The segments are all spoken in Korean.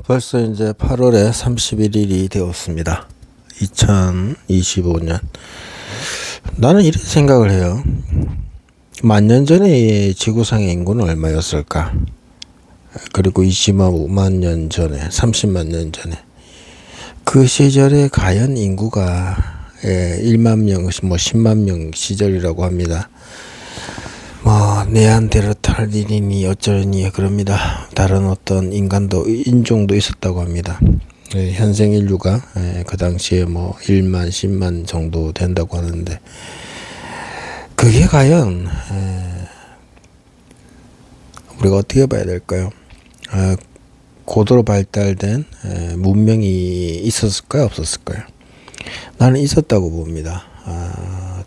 벌써 이제 8월에 31일이 되었습니다. 2025년. 나는 이런 생각을 해요. 만년 전에 지구상의 인구는 얼마였을까? 그리고 20만 년 전에, 30만 년 전에. 그 시절에 과연 인구가 1만 명, 10만 명 시절이라고 합니다. 네안데르탈인이 어쩌니 그럽니다. 다른 어떤 인종도 있었다고 합니다. 현생 인류가 그 당시에 1만, 10만 정도 된다고 하는데, 그게 과연 우리가 어떻게 봐야 될까요? 고도로 발달된 문명이 있었을까요, 없었을까요? 나는 있었다고 봅니다.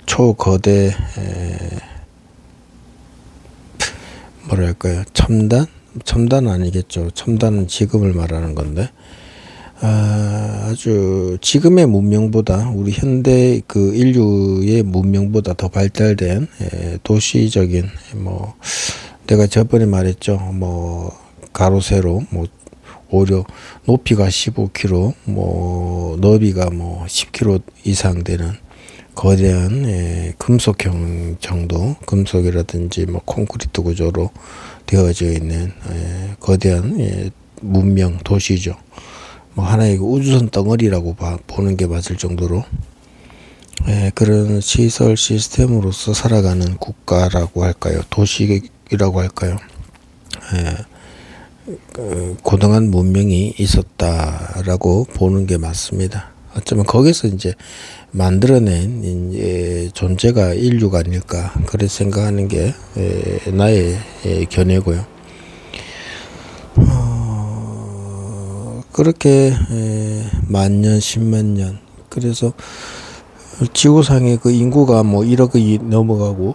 초거대 첨단 아니겠죠. 첨단은 지금을 말하는 건데, 아주 지금의 문명보다, 우리 현대 그 인류의 문명보다 더 발달된 도시적인, 내가 저번에 말했죠. 가로 세로 오히려 높이가 15km, 너비가 10km 이상 되는 거대한 금속형 정도, 금속이라든지 콘크리트 구조로 되어져 있는 거대한 문명 도시죠. 하나의 우주선 덩어리라고 보는 게 맞을 정도로 그런 시설 시스템으로서 살아가는 국가라고 할까요? 도시라고 할까요? 고등한 문명이 있었다라고 보는 게 맞습니다. 어쩌면 거기서 이제 만들어낸 존재가 인류가 아닐까, 그렇게 생각하는 게 나의 견해고요. 그렇게 만년, 10만년, 그래서 지구상의 그 인구가 1억이 넘어가고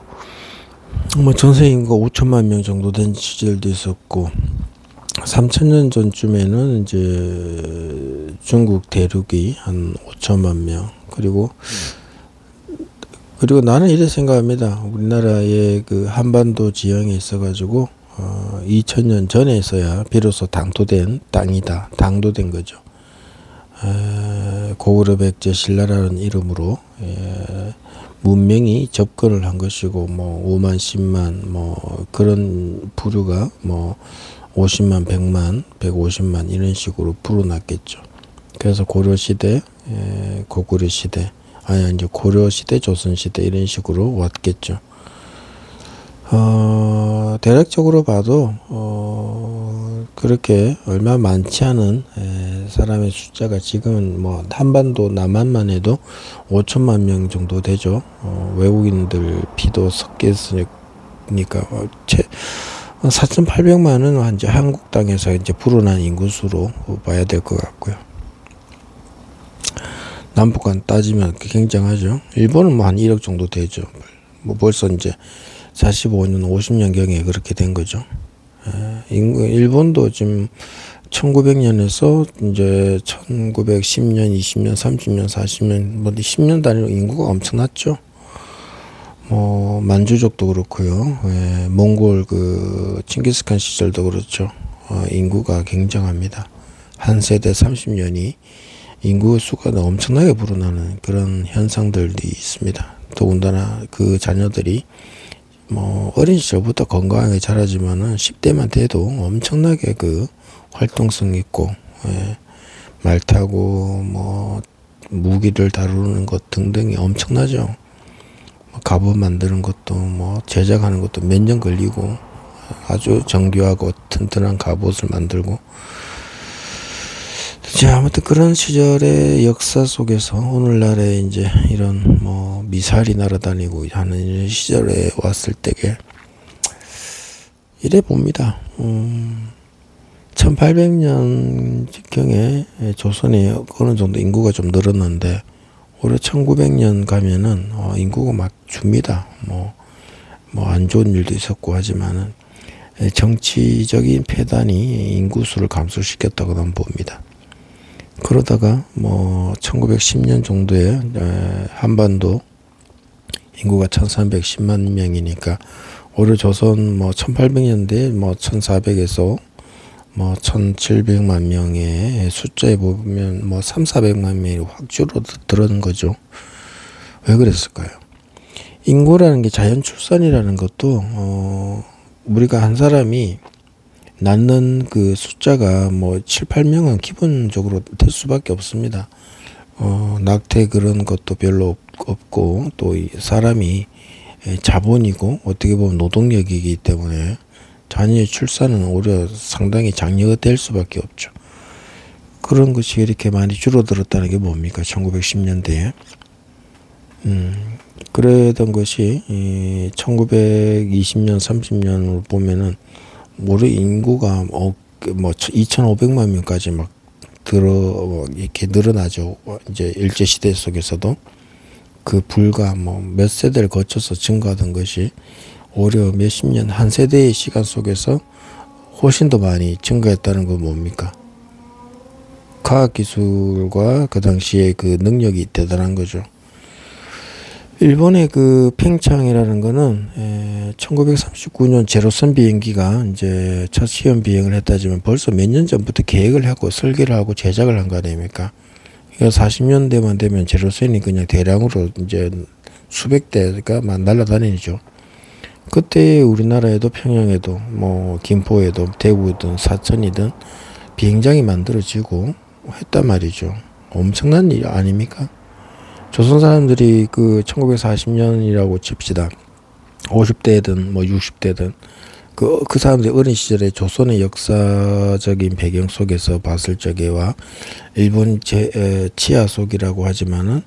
전세 인구가 5천만 명 정도 된 시절도 있었고, 3천년 전쯤에는 이제 중국 대륙이 한 5천만 명, 그리고 나는 이렇게 생각합니다. 우리나라의 그 한반도 지형에 있어가지고 2000년 전에서야 비로소 당도된 땅이다. 당도된 거죠. 고구려 백제 신라라는 이름으로 문명이 접근을 한 것이고, 5만, 10만 그런 부류가 50만, 100만, 150만 이런 식으로 불어났겠죠. 그래서 고려시대, 고구려시대, 이제 고려시대, 조선시대 이런 식으로 왔겠죠. 대략적으로 봐도 그렇게 얼마 많지 않은 사람의 숫자가 지금은 한반도 남한만 해도 5천만 명 정도 되죠. 외국인들 피도 섞였으니까 4,800만은 이제 한국 땅에서 이제 불어난 인구수로 봐야 될 것 같고요. 남북한 따지면 굉장하죠. 일본은 한 1억 정도 되죠. 벌써 이제 45년, 50년경에 그렇게 된 거죠. 일본도 지금 1900년에서 이제 1910년, 20년, 30년, 40년, 10년 단위로 인구가 엄청났죠. 만주족도 그렇고요. 몽골 칭기스칸 시절도 그렇죠. 인구가 굉장합니다. 한 세대 30년이 인구 수가 엄청나게 불어나는 그런 현상들이 있습니다. 더군다나 그 자녀들이 어린 시절부터 건강하게 자라지만은 10대만 돼도 엄청나게 그 활동성 있고, 말 타고 무기를 다루는 것 등등이 엄청나죠. 갑옷 만드는 것도 제작하는 것도 몇 년 걸리고, 아주 정교하고 튼튼한 갑옷을 만들고. 자, 아무튼 그런 시절의 역사 속에서 오늘날에 이제 이런 미사일이 날아다니고 하는 이런 시절에 왔을 때게 이래 봅니다. 1800년경에 조선이 어느 정도 인구가 좀 늘었는데, 올해 1900년 가면은 인구가 막 줍니다. 안 좋은 일도 있었고 하지만은 정치적인 폐단이 인구수를 감소시켰다고 난 봅니다. 그러다가 1910년 정도에 한반도 인구가 1310만 명이니까 올해 조선 1800년대 1400에서 뭐 1700만 명의 숫자에 보면 뭐 3,400만 명이 확 줄어드는 거죠. 왜 그랬을까요? 인구라는 게 자연 출산이라는 것도 우리가 한 사람이 낳는 그 숫자가 뭐 7, 8명은 기본적으로 될 수밖에 없습니다. 낙태 그런 것도 별로 없고 또 이 사람이 자본이고 어떻게 보면 노동력이기 때문에 자녀의 출산은 오히려 상당히 장려가 될 수밖에 없죠. 그런 것이 이렇게 많이 줄어들었다는 게 뭡니까? 1910년대에. 그러던 것이 1920년, 30년을 보면은 우리 인구가 뭐 2,500만 명까지 막 이렇게 늘어나죠. 이제 일제 시대 속에서도 그 불과 뭐 몇 세대를 거쳐서 증가하던 것이 오히려 몇십 년 한 세대의 시간 속에서 훨씬 더 많이 증가했다는 건 뭡니까? 과학기술과 그 당시에 그 능력이 대단한 거죠. 일본의 그 팽창이라는 거는 1939년 제로선 비행기가 이제 첫 시험 비행을 했다지만 벌써 몇 년 전부터 계획을 하고 설계를 하고 제작을 한 거 아닙니까? 40년대만 되면 제로선이 그냥 대량으로 이제 수백 대가 날아다니죠. 그때 우리나라에도 평양에도 뭐 김포에도 대구든 사천이든 비행장이 만들어지고 했단 말이죠. 엄청난 일 아닙니까? 조선 사람들이 그 1940년이라고 칩시다. 50대든 뭐 60대든 그 사람들이 어린 시절에 조선의 역사적인 배경 속에서 봤을 적에와 일본 치하 속이라고 하지만은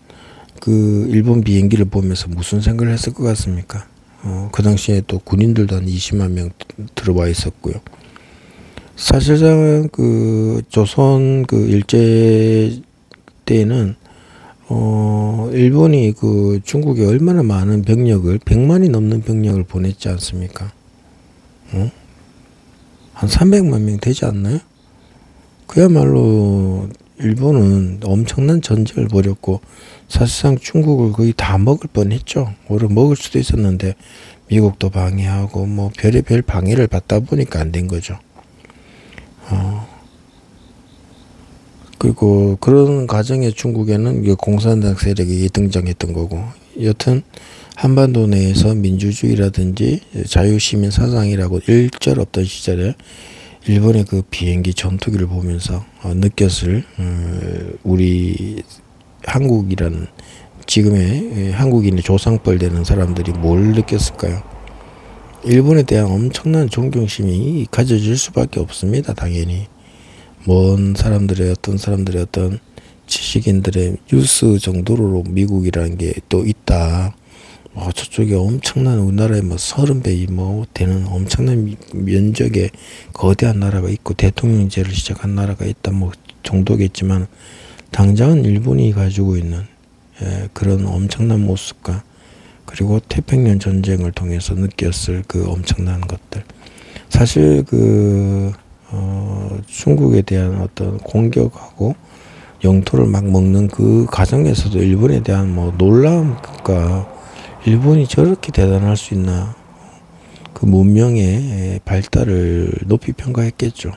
그 일본 비행기를 보면서 무슨 생각을 했을 것 같습니까? 그 당시에 또 군인들도 한 20만 명 들어와 있었고요. 사실상 그 조선 그 일제 때는 일본이 그 중국에 얼마나 많은 병력을 100만이 넘는 병력을 보냈지 않습니까? 한 300만 명 되지 않나요? 그야말로 일본은 엄청난 전쟁을 벌였고 사실상 중국을 거의 다 먹을 뻔했죠. 오히려 먹을 수도 있었는데 미국도 방해하고 뭐 별의별 방해를 받다 보니까 안 된 거죠. 그리고 그런 과정에 중국에는 공산당 세력이 등장했던 거고, 여튼 한반도 내에서 민주주의라든지 자유시민 사상이라고 일절 없던 시절에 일본의 그 비행기 전투기를 보면서 느꼈을 우리 한국이라는 지금의 한국인의 조상뻘 되는 사람들이 뭘 느꼈을까요? 일본에 대한 엄청난 존경심이 가져질 수밖에 없습니다. 당연히 먼 사람들의 어떤 지식인들의 뉴스 정도로 미국이라는 게 또 있다. 저쪽에 엄청난 우리나라에 30배 되는 엄청난 면적의 거대한 나라가 있고 대통령제를 시작한 나라가 있다 정도겠지만 당장은 일본이 가지고 있는 그런 엄청난 모습과 그리고 태평양 전쟁을 통해서 느꼈을 그 엄청난 것들, 사실 중국에 대한 어떤 공격하고 영토를 막 먹는 그 과정에서도 일본에 대한 놀라움과 일본이 저렇게 대단할 수 있나, 그 문명의 발달을 높이 평가했겠죠.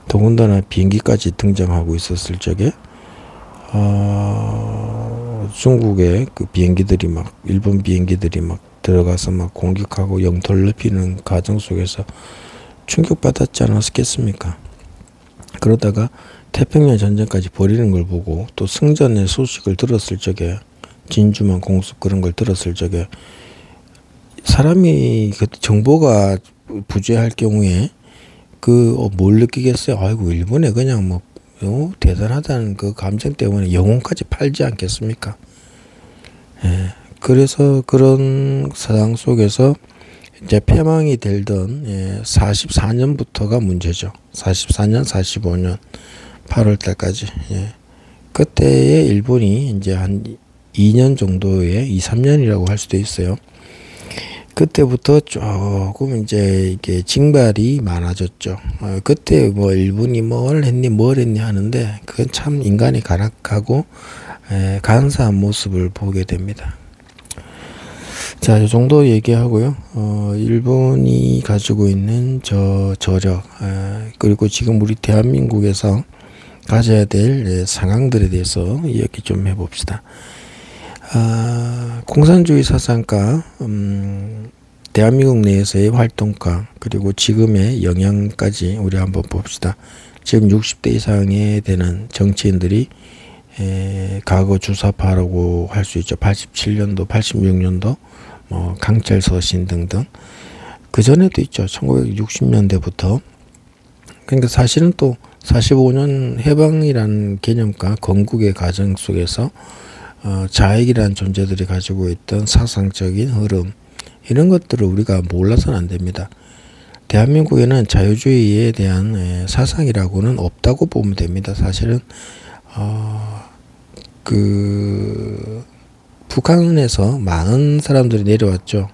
더군다나 비행기까지 등장하고 있었을 적에 중국의 그 비행기들이 일본 비행기들이 들어가서 공격하고 영토를 넓히는 과정 속에서 충격받았지 않았겠습니까? 그러다가 태평양 전쟁까지 벌이는 걸 보고 또 승전의 소식을 들었을 적에, 진주만 공습 그런 걸 들었을 적에 사람이 정보가 부재할 경우에 뭘 느끼겠어요? 아이고, 일본에 그냥 대단하다는 그 감정 때문에 영혼까지 팔지 않겠습니까? 그래서 그런 사상 속에서 이제 패망이 들던 44년부터가 문제죠. 44년, 45년 8월 달까지. 그때의 일본이 이제 한 2년 정도의 2, 3년이라고 할 수도 있어요. 그때부터 조금 이제 이게 징발이 많아졌죠. 그때 일본이 뭘 했니 하는데 그건 참 인간이 가락하고 간사한 모습을 보게 됩니다. 자, 이 정도 얘기하고요. 일본이 가지고 있는 저력, 그리고 지금 우리 대한민국에서 가져야 될 상황들에 대해서 이야기 좀 해봅시다. 공산주의 사상과 대한민국 내에서의 활동가, 그리고 지금의 영향까지 우리 한번 봅시다. 지금 60대 이상에 되는 정치인들이 과거 주사파라고 할 수 있죠. 87년도, 86년도, 강철 서신 등등. 그 전에도 있죠. 1960년대부터. 그러니까 사실은 또 45년 해방이라는 개념과 건국의 과정 속에서 자익이라는 존재들이 가지고 있던 사상적인 흐름, 이런 것들을 우리가 몰라서는 안 됩니다. 대한민국에는 자유주의에 대한 사상이라고는 없다고 보면 됩니다. 사실은 북한에서 많은 사람들이 내려왔죠.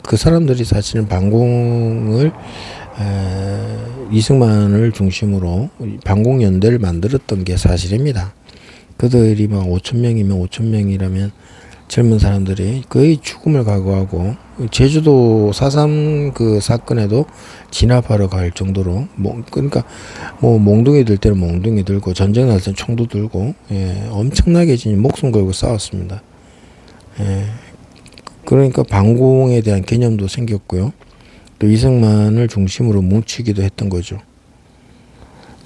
그 사람들이 사실은 반공을 이승만을 중심으로 반공연대를 만들었던 게 사실입니다. 그들이 막 5,000명이면 5,000명이라면 젊은 사람들이 거의 죽음을 각오하고, 제주도 4.3 그 사건에도 진압하러 갈 정도로, 그러니까 몽둥이 들 때는 몽둥이 들고, 전쟁 날 때는 총도 들고, 엄청나게 목숨 걸고 싸웠습니다. 그러니까 반공에 대한 개념도 생겼고요. 또 이승만을 중심으로 뭉치기도 했던 거죠.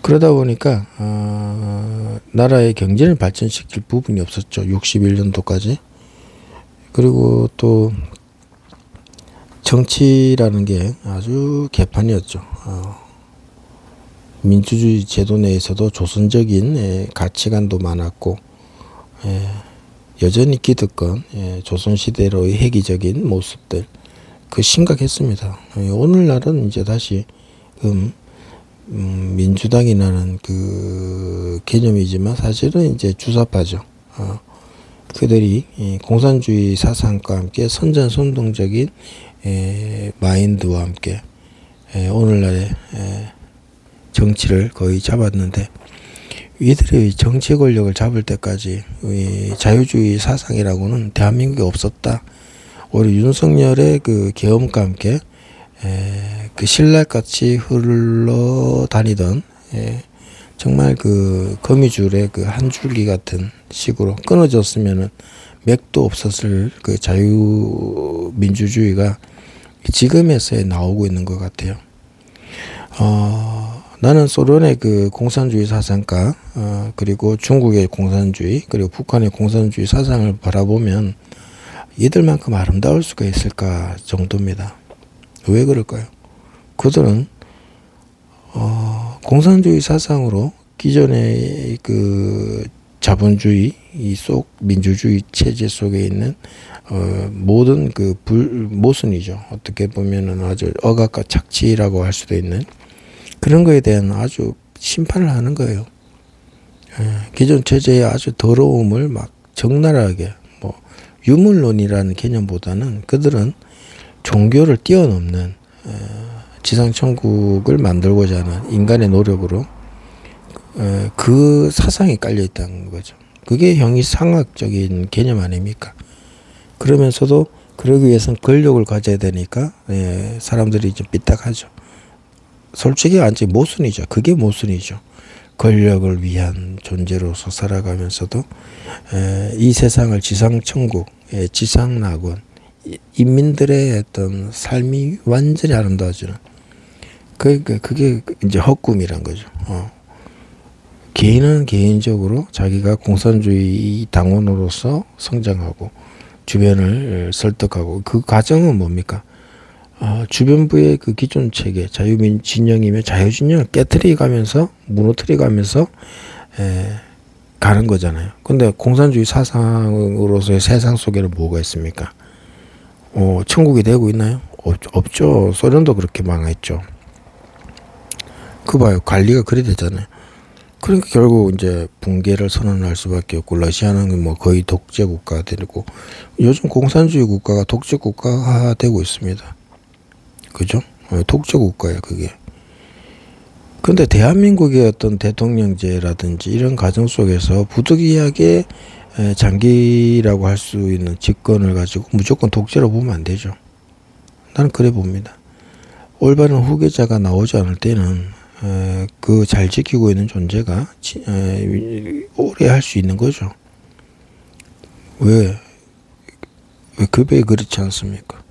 그러다 보니까 나라의 경제를 발전시킬 부분이 없었죠. 61년도까지. 그리고 또 정치라는 게 아주 개판이었죠. 민주주의 제도 내에서도 조선적인 가치관도 많았고, 여전히 기득권, 조선시대로의 획기적인 모습들, 심각했습니다. 오늘날은 이제 다시 민주당이라는 그 개념이지만 사실은 이제 주사파죠. 그들이 공산주의 사상과 함께 선전선동적인 마인드와 함께 오늘날의 정치를 거의 잡았는데, 이들의 정치 권력을 잡을 때까지 자유주의 사상이라고는 대한민국에 없었다. 오히려 윤석열의 그 계엄과 함께 그 신랄같이 흘러다니던 정말 그 거미줄의 그 한 줄기 같은 식으로 끊어졌으면은 맥도 없었을 그 자유민주주의가 지금에서야 나오고 있는 것 같아요. 나는 소련의 그 공산주의 사상과 그리고 중국의 공산주의, 그리고 북한의 공산주의 사상을 바라보면 이들만큼 아름다울 수가 있을까 정도입니다. 왜 그럴까요? 그들은 공산주의 사상으로 기존의 그 자본주의 속 민주주의 체제 속에 있는 모든 그 모순이죠. 어떻게 보면은 아주 억압과 착취라고 할 수도 있는 그런 거에 대한 아주 심판을 하는 거예요. 기존 체제의 아주 더러움을 막 적나라하게, 유물론이라는 개념보다는 그들은 종교를 뛰어넘는 지상천국을 만들고자 하는 인간의 노력으로 그 사상이 깔려 있다는 거죠. 그게 형이상학적인 개념 아닙니까? 그러면서도 그러기 위해서는 권력을 가져야 되니까 사람들이 좀 삐딱하죠. 솔직히 완전히 모순이죠. 그게 모순이죠. 권력을 위한 존재로서 살아가면서도 이 세상을 지상천국, 지상낙원, 인민들의 어떤 삶이 완전히 아름다워지는, 그게 이제 헛꿈이란 거죠. 개인은 개인적으로 자기가 공산주의 당원으로서 성장하고 주변을 설득하고, 그 과정은 뭡니까? 주변부의 그 기존 체계, 자유민 진영이면 자유진영을 깨트려 가면서, 무너뜨려 가면서 가는 거잖아요. 근데 공산주의 사상으로서의 세상 속에는 뭐가 있습니까? 천국이 되고 있나요? 없죠. 소련도 그렇게 망했죠. 그 봐요. 관리가 그래 되잖아요. 그러니까 결국 이제 붕괴를 선언할 수밖에 없고, 러시아는 거의 독재 국가가 되고, 요즘 공산주의 국가가 독재 국가가 되고 있습니다. 그죠? 독재 국가예요, 그게. 근데 대한민국의 어떤 대통령제라든지 이런 과정 속에서 부득이하게 장기라고 할 수 있는 집권을 가지고 무조건 독재로 보면 안 되죠. 나는 그래 봅니다. 올바른 후계자가 나오지 않을 때는 그 잘 지키고 있는 존재가 오래 할 수 있는 거죠. 왜 급에 그렇지 않습니까?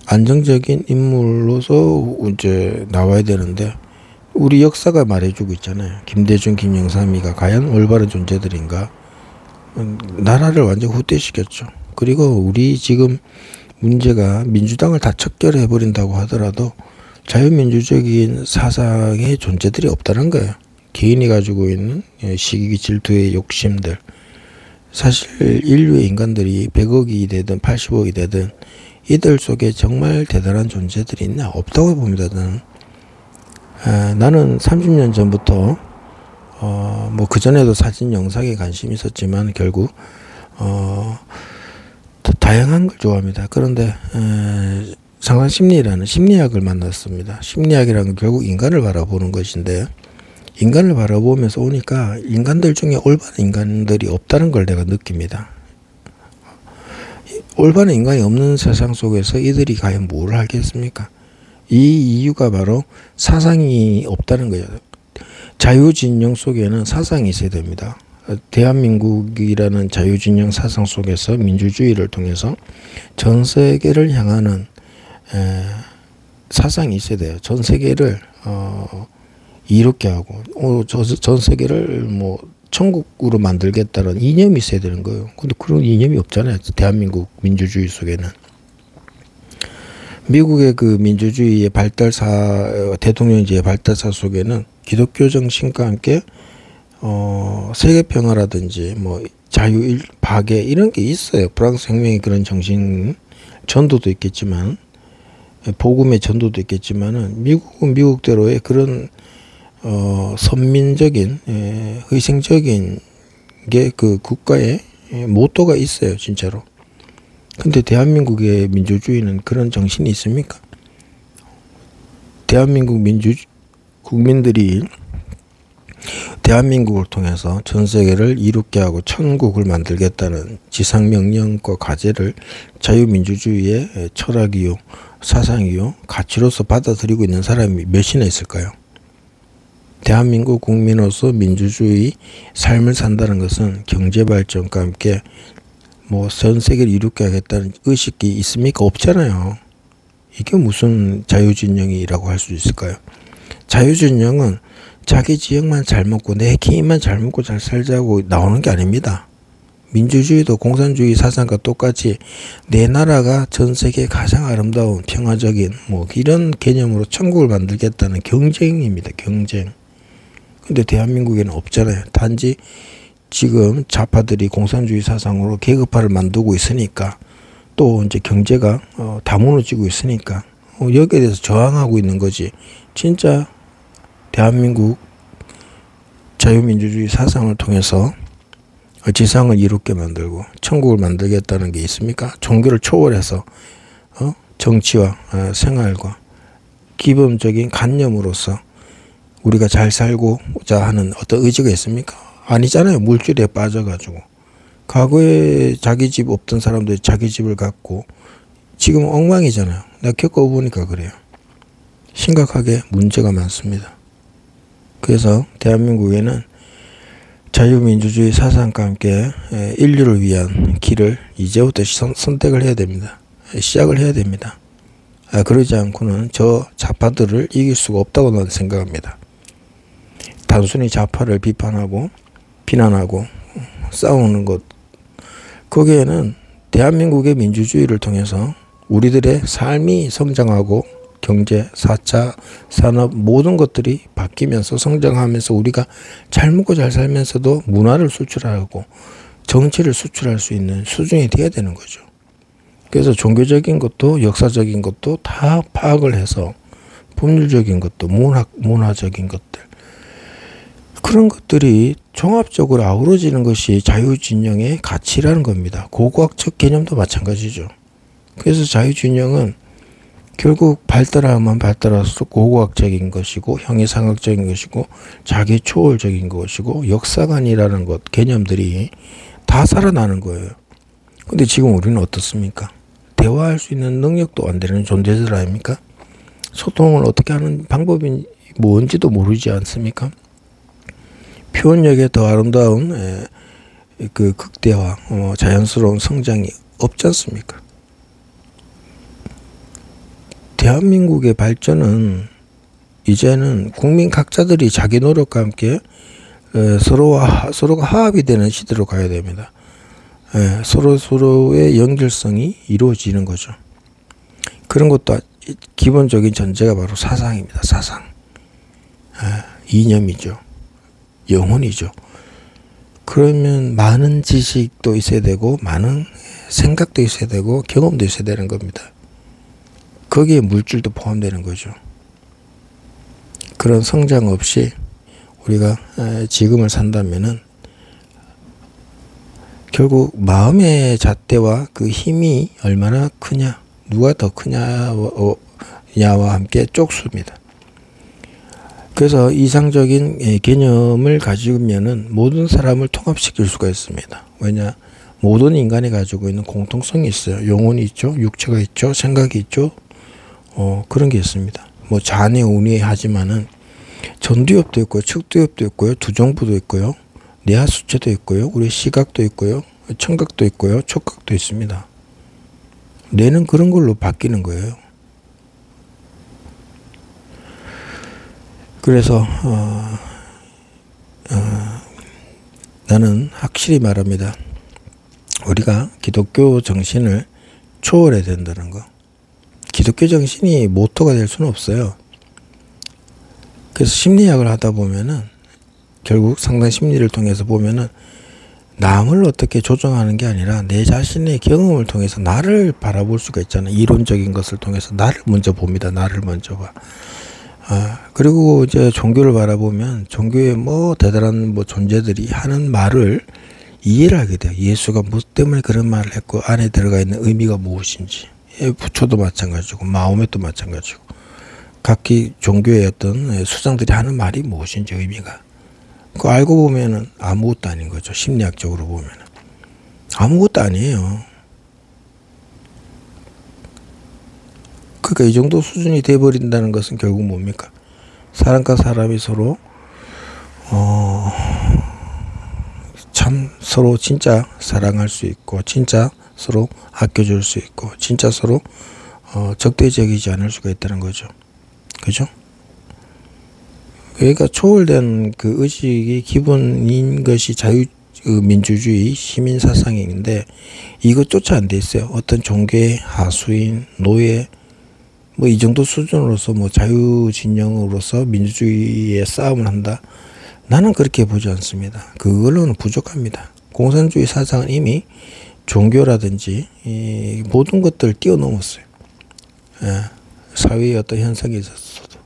안정적인 인물로서 이제 나와야 되는데 우리 역사가 말해주고 있잖아요. 김대중, 김영삼이가 과연 올바른 존재들인가? 나라를 완전 후퇴시켰죠. 그리고 우리 지금 문제가 민주당을 다 척결해 버린다고 하더라도 자유민주적인 사상의 존재들이 없다는 거예요. 개인이 가지고 있는 시기 질투의 욕심들. 사실 인류의 인간들이 100억이 되든 80억이 되든 이들 속에 정말 대단한 존재들이 있나? 없다고 봅니다. 나는 30년 전부터 뭐 그전에도 사진 영상에 관심이 있었지만 결국 다양한 걸 좋아합니다. 그런데 상황심리라는 심리학을 만났습니다. 심리학이라는 건 결국 인간을 바라보는 것인데 인간을 바라보면서 오니까 인간들 중에 올바른 인간들이 없다는 걸 내가 느낍니다. 올바른 인간이 없는 세상 속에서 이들이 과연 뭘 하겠습니까? 이 이유가 바로 사상이 없다는 거예요. 자유진영 속에는 사상이 있어야 됩니다. 대한민국이라는 자유진영 사상 속에서 민주주의를 통해서 전 세계를 향하는 사상이 있어야 돼요. 전 세계를 이롭게 하고 전 세계를 뭐 천국으로 만들겠다는 이념이 있어야 되는 거예요. 근데 그런 이념이 없잖아요. 대한민국 민주주의 속에는. 미국의 그 민주주의의 발달사, 대통령제의 발달사 속에는 기독교 정신과 함께 세계 평화라든지 뭐 자유 박애 이런 게 있어요. 프랑스 혁명의 그런 정신 전도도 있겠지만 복음의 전도도 있겠지만은 미국은 미국대로의 그런 선민적인 희생적인 게 그 국가의 모토가 있어요. 진짜로. 근데 대한민국의 민주주의는 그런 정신이 있습니까? 대한민국 국민들이 대한민국을 통해서 전 세계를 이롭게 하고 천국을 만들겠다는 지상명령과 과제를 자유민주주의의 철학이요, 사상이요, 가치로서 받아들이고 있는 사람이 몇이나 있을까요? 대한민국 국민으로서 민주주의 삶을 산다는 것은 경제발전과 함께 뭐 전 세계를 이롭게 하겠다는 의식이 있습니까? 없잖아요. 이게 무슨 자유진영이라고 할 수 있을까요? 자유진영은 자기 지역만 잘 먹고 내 개인만 잘 먹고 잘 살자고 나오는 게 아닙니다. 민주주의도 공산주의 사상과 똑같이 내 나라가 전 세계 가장 아름다운 평화적인 뭐 이런 개념으로 천국을 만들겠다는 경쟁입니다. 경쟁. 근데 대한민국에는 없잖아요. 단지 지금 좌파들이 공산주의 사상으로 계급화를 만들고 있으니까 또 이제 경제가 다 무너지고 있으니까 여기에 대해서 저항하고 있는 거지. 진짜 대한민국 자유민주주의 사상을 통해서 지상을 이롭게 만들고 천국을 만들겠다는 게 있습니까? 종교를 초월해서 정치와 생활과 기본적인 관념으로서 우리가 잘 살고자 하는 어떤 의지가 있습니까? 아니잖아요. 물질에 빠져가지고. 과거에 자기 집 없던 사람들이 자기 집을 갖고 지금 엉망이잖아요. 내가 겪어보니까 그래요. 심각하게 문제가 많습니다. 그래서 대한민국에는 자유민주주의 사상과 함께 인류를 위한 길을 이제부터 선택을 해야 됩니다. 시작을 해야 됩니다. 그러지 않고는 저 좌파들을 이길 수가 없다고 나는 생각합니다. 단순히 좌파를 비난하고 싸우는 것, 거기에는 대한민국의 민주주의를 통해서 우리들의 삶이 성장하고 경제, 4차 산업 모든 것들이 바뀌면서 성장하면서 우리가 잘 먹고 잘 살면서도 문화를 수출하고 정치를 수출할 수 있는 수준이 돼야 되는 거죠. 그래서 종교적인 것도 역사적인 것도 다 파악을 해서 법률적인 것도 문화적인 것들 그런 것들이 종합적으로 아우러지는 것이 자유진영의 가치라는 겁니다. 고고학적 개념도 마찬가지죠. 그래서 자유진영은 결국 발달하면 발달할수록 고고학적인 것이고 형이상학적인 것이고 자기 초월적인 것이고 역사관이라는 것 개념들이 다 살아나는 거예요. 근데 지금 우리는 어떻습니까? 대화할 수 있는 능력도 안 되는 존재들 아닙니까? 소통을 어떻게 하는 방법이 뭔지도 모르지 않습니까? 표현력에 더 아름다운 그 극대화, 자연스러운 성장이 없지 않습니까? 대한민국의 발전은 이제는 국민 각자들이 자기 노력과 함께 서로가 화합이 되는 시대로 가야 됩니다. 서로의 연결성이 이루어지는 거죠. 그런 것도 기본적인 전제가 바로 사상입니다. 사상. 이념이죠. 영혼이죠. 그러면 많은 지식도 있어야 되고 많은 생각도 있어야 되고 경험도 있어야 되는 겁니다. 거기에 물질도 포함되는 거죠. 그런 성장 없이 우리가 지금을 산다면은 결국 마음의 잣대와 그 힘이 얼마나 크냐, 누가 더 크냐와 함께 쪽수입니다. 그래서 이상적인 개념을 가지면은 모든 사람을 통합시킬 수가 있습니다. 왜냐? 모든 인간이 가지고 있는 공통성이 있어요. 영혼이 있죠, 육체가 있죠, 생각이 있죠. 그런 게 있습니다. 뭐 잔해 운해 하지만은 전두엽도 있고요, 측두엽도 있고요, 두정부도 있고요, 뇌하수체도 있고요, 우리 시각도 있고요, 청각도 있고요, 촉각도 있습니다. 뇌는 그런 걸로 바뀌는 거예요. 그래서 나는 확실히 말합니다. 우리가 기독교 정신을 초월해야 된다는 거. 기독교 정신이 모토가 될 수는 없어요. 그래서 심리학을 하다 보면은 결국 상담 심리를 통해서 보면은 남을 어떻게 조정하는 게 아니라 내 자신의 경험을 통해서 나를 바라볼 수가 있잖아요. 이론적인 것을 통해서 나를 먼저 봅니다. 나를 먼저 봐. 그리고 이제 종교를 바라보면 종교의 뭐 대단한 뭐 존재들이 하는 말을 이해를 하게 돼요. 예수가 무엇 때문에 그런 말을 했고 안에 들어가 있는 의미가 무엇인지. 부처도 마찬가지고 마호메도 마찬가지고 각기 종교의 어떤 수장들이 하는 말이 무엇인지 의미가 그거 알고 보면은 아무것도 아닌 거죠. 심리학적으로 보면은 아무것도 아니에요. 그러니까 이 정도 수준이 돼버린다는 것은 결국 뭡니까? 사람과 사람이 서로 참 서로 진짜 사랑할 수 있고 진짜 서로 아껴줄 수 있고 진짜 서로 적대적이지 않을 수가 있다는 거죠. 그죠? 그러니까 초월된 그 의식이 기본인 것이 자유민주주의 시민사상인데 이것조차 안 돼 있어요. 어떤 종교의 하수인, 노예 뭐 이 정도 수준으로서 뭐 자유진영으로서 민주주의의 싸움을 한다. 나는 그렇게 보지 않습니다. 그걸로는 부족합니다. 공산주의 사상은 이미 종교라든지 이 모든 것들을 뛰어넘었어요. 사회의 어떤 현상이 있었어도.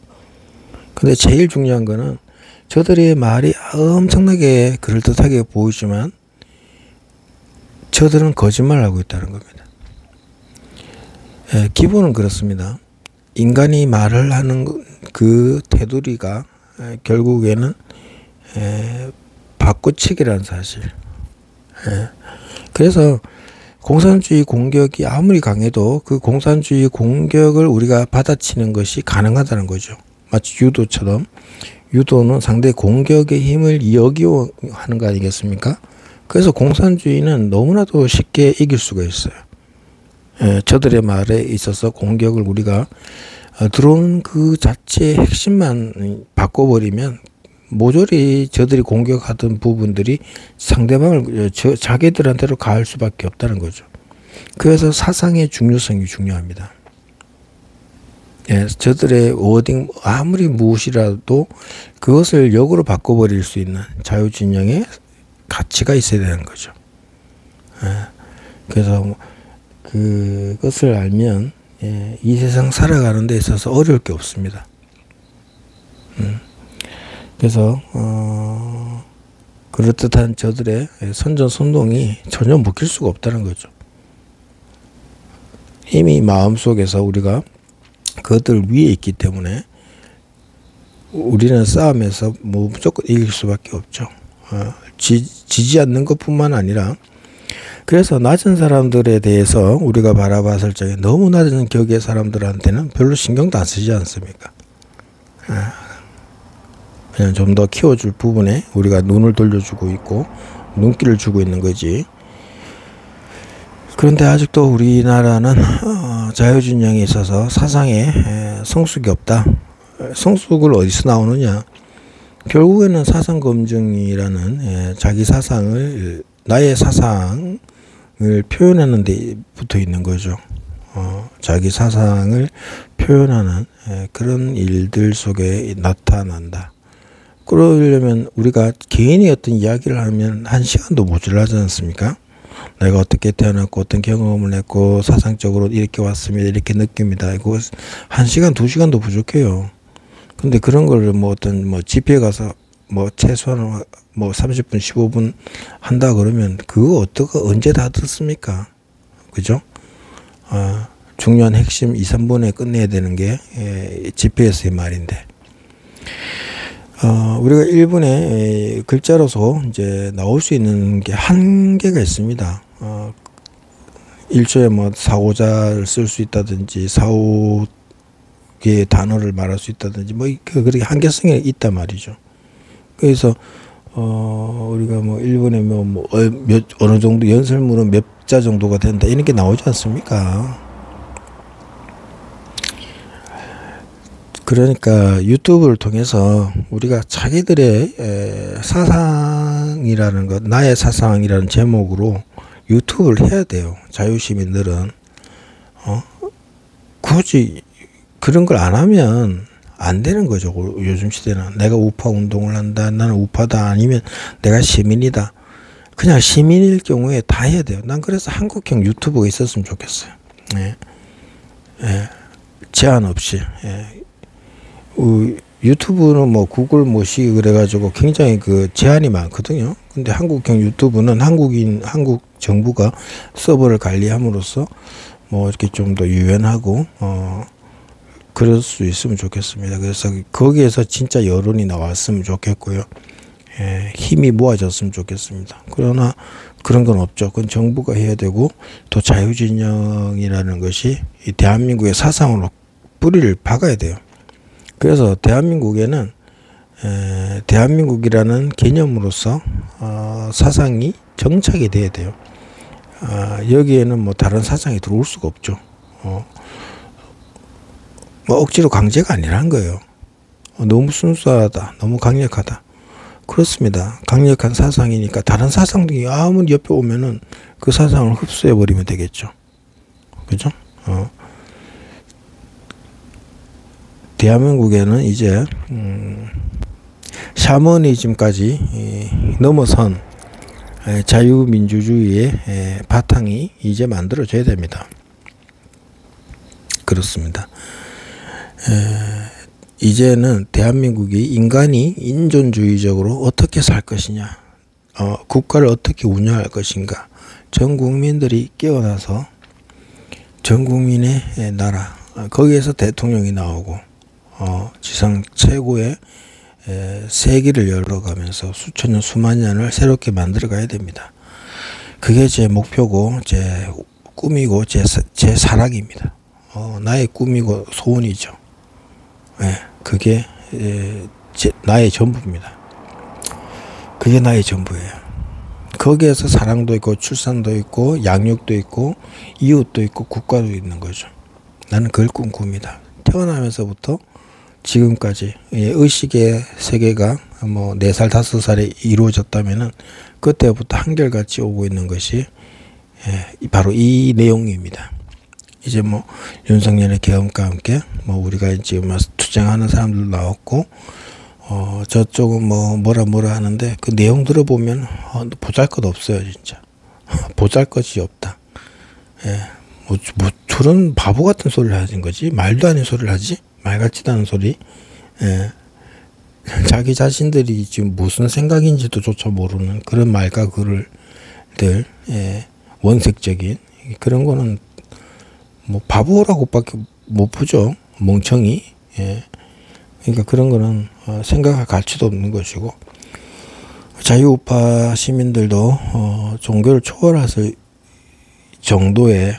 근데 제일 중요한 거는 저들의 말이 엄청나게 그럴듯하게 보이지만 저들은 거짓말을 하고 있다는 겁니다. 기본은 그렇습니다. 인간이 말을 하는 그 테두리가 결국에는 바꿔치기라는 사실. 그래서 공산주의 공격이 아무리 강해도 그 공산주의 공격을 우리가 받아치는 것이 가능하다는 거죠. 마치 유도처럼 유도는 상대 공격의 힘을 이어기고 하는 거 아니겠습니까? 그래서 공산주의는 너무나도 쉽게 이길 수가 있어요. 저들의 말에 있어서 공격을 우리가 들어오는 그 자체의 핵심만 바꿔버리면 모조리 저들이 공격하던 부분들이 상대방을 자기들한테로 가할 수밖에 없다는 거죠. 그래서 사상의 중요성이 중요합니다. 저들의 워딩 아무리 무엇이라도 그것을 역으로 바꿔버릴 수 있는 자유진영의 가치가 있어야 되는 거죠. 그래서 그것을 알면 이 세상 살아가는 데 있어서 어려울 게 없습니다. 그래서 그렇듯한 저들의 선전선동이 전혀 묶일 수가 없다는 거죠. 이미 마음속에서 우리가 그것들 위에 있기 때문에 우리는 싸움에서 뭐 무조건 이길 수밖에 없죠. 지지 않는 것뿐만 아니라, 그래서 낮은 사람들에 대해서 우리가 바라봤을 적에 너무 낮은 격의 사람들한테는 별로 신경도 안 쓰지 않습니까? 그냥 좀 더 키워줄 부분에 우리가 눈을 돌려주고 있고 눈길을 주고 있는 거지. 그런데 아직도 우리나라는 자유진영에 있어서 사상에 성숙이 없다. 성숙을 어디서 나오느냐? 결국에는 사상검증이라는 자기 사상을, 나의 사상을 표현하는 데 붙어 있는 거죠. 자기 사상을 표현하는 그런 일들 속에 나타난다. 그러려면 우리가 개인이 어떤 이야기를 하면 1시간도 모자라지 않습니까? 내가 어떻게 태어났고 어떤 경험을 했고 사상적으로 이렇게 왔습니다, 이렇게 느낍니다. 이거 1시간, 2시간도 부족해요. 근데 그런 걸 뭐 어떤 뭐 집회에 가서 뭐 최소한 뭐 30분, 15분 한다 그러면 그거 어떻게 언제 다 듣습니까? 그죠? 중요한 핵심 2, 3분에 끝내야 되는 게 집회에서의 말인데. 우리가 1분에 글자로서 이제 나올 수 있는 게 한계가 있습니다. 1초에 뭐 4, 5자를 쓸 수 있다든지 4, 5개의 단어를 말할 수 있다든지 뭐 그렇게 한계성이 있단 말이죠. 그래서 우리가 뭐 1분에 어느 정도 연설문은 몇 자 정도가 된다 이런 게 나오지 않습니까? 그러니까 유튜브를 통해서 우리가 자기들의 사상이라는 것, 나의 사상이라는 제목으로 유튜브를 해야 돼요. 자유시민들은 굳이 그런 걸 안 하면 안 되는 거죠. 요즘 시대는 내가 우파 운동을 한다, 나는 우파다, 아니면 내가 시민이다. 그냥 시민일 경우에 다 해야 돼요. 난 그래서 한국형 유튜브가 있었으면 좋겠어요. 제한 없이. 유튜브는 뭐 구글 뭐시 그래가지고 굉장히 그 제한이 많거든요. 근데 한국형 유튜브는 한국 정부가 서버를 관리함으로써 뭐 이렇게 좀 더 유연하고 그럴 수 있으면 좋겠습니다. 그래서 거기에서 진짜 여론이 나왔으면 좋겠고요. 힘이 모아졌으면 좋겠습니다. 그러나 그런 건 없죠. 그건 정부가 해야 되고, 또 자유진영이라는 것이 이 대한민국의 사상으로 뿌리를 박아야 돼요. 그래서 대한민국에는 대한민국이라는 개념으로서 사상이 정착이 돼야 돼요. 여기에는 뭐 다른 사상이 들어올 수가 없죠. 뭐 억지로 강제가 아니라는 거예요. 너무 순수하다, 너무 강력하다. 그렇습니다. 강력한 사상이니까 다른 사상들이 아무리 옆에 오면은 그 사상을 흡수해 버리면 되겠죠. 그죠? 대한민국에는 이제 샤머니즘까지 넘어선 자유민주주의의 바탕이 이제 만들어져야 됩니다. 그렇습니다. 이제는 대한민국이 인간이 인존주의적으로 어떻게 살 것이냐, 국가를 어떻게 운영할 것인가, 전 국민들이 깨어나서 전 국민의 나라, 거기에서 대통령이 나오고 지상 최고의 세기를 열어가면서 수천 년, 수만 년을 새롭게 만들어 가야 됩니다. 그게 제 목표고 제 꿈이고 제 사랑입니다. 나의 꿈이고 소원이죠. 그게 나의 전부입니다. 그게 나의 전부예요. 거기에서 사랑도 있고 출산도 있고 양육도 있고 이웃도 있고 국가도 있는 거죠. 나는 그걸 꿈꿉니다. 태어나면서부터 지금까지 의식의 세계가 뭐 4살 5살에 이루어졌다면은 그때부터 한결같이 오고 있는 것이 바로 이 내용입니다. 이제 뭐 윤석열의 계엄과 함께 뭐 우리가 지금 투쟁하는 사람들도 나왔고 저쪽은 뭐 뭐라 하는데 그 내용 들어보면 보잘것 없어요. 진짜 보잘것이 없다. 뭐 저런 바보 같은 소리를 하는 거지, 말도 아닌 소리를 하지, 말 같지도 않은 소리. 자기 자신들이 지금 무슨 생각인지도 조차 모르는 그런 말과 글들, 원색적인 그런 거는 뭐 바보라고밖에 못 보죠. 멍청이. 예. 그러니까 그런 거는 생각할 가치도 없는 것이고, 자유우파 시민들도 종교를 초월해서 정도의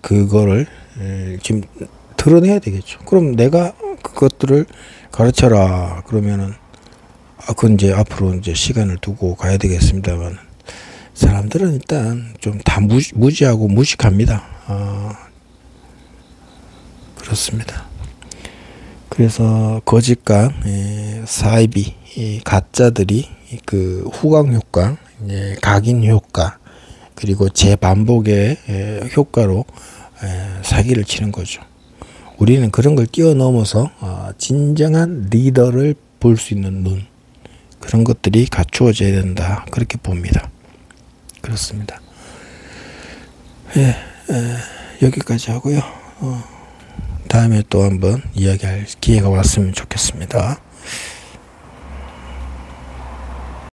그거를 지금 드러내야 되겠죠. 그럼 내가 그것들을 가르쳐라 그러면은 그건 이제 앞으로 이제 시간을 두고 가야 되겠습니다만, 사람들은 일단 좀 다 무지하고 무식합니다. 그렇습니다. 그래서 거짓과 사이비 가짜들이 그 후광 효과, 각인 효과, 그리고 재반복의 효과로 사기를 치는 거죠. 우리는 그런 걸 뛰어넘어서 진정한 리더를 볼 수 있는 눈, 그런 것들이 갖추어져야 된다, 그렇게 봅니다. 그렇습니다. 여기까지 하고요. 다음에 또 한번 이야기할 기회가 왔으면 좋겠습니다.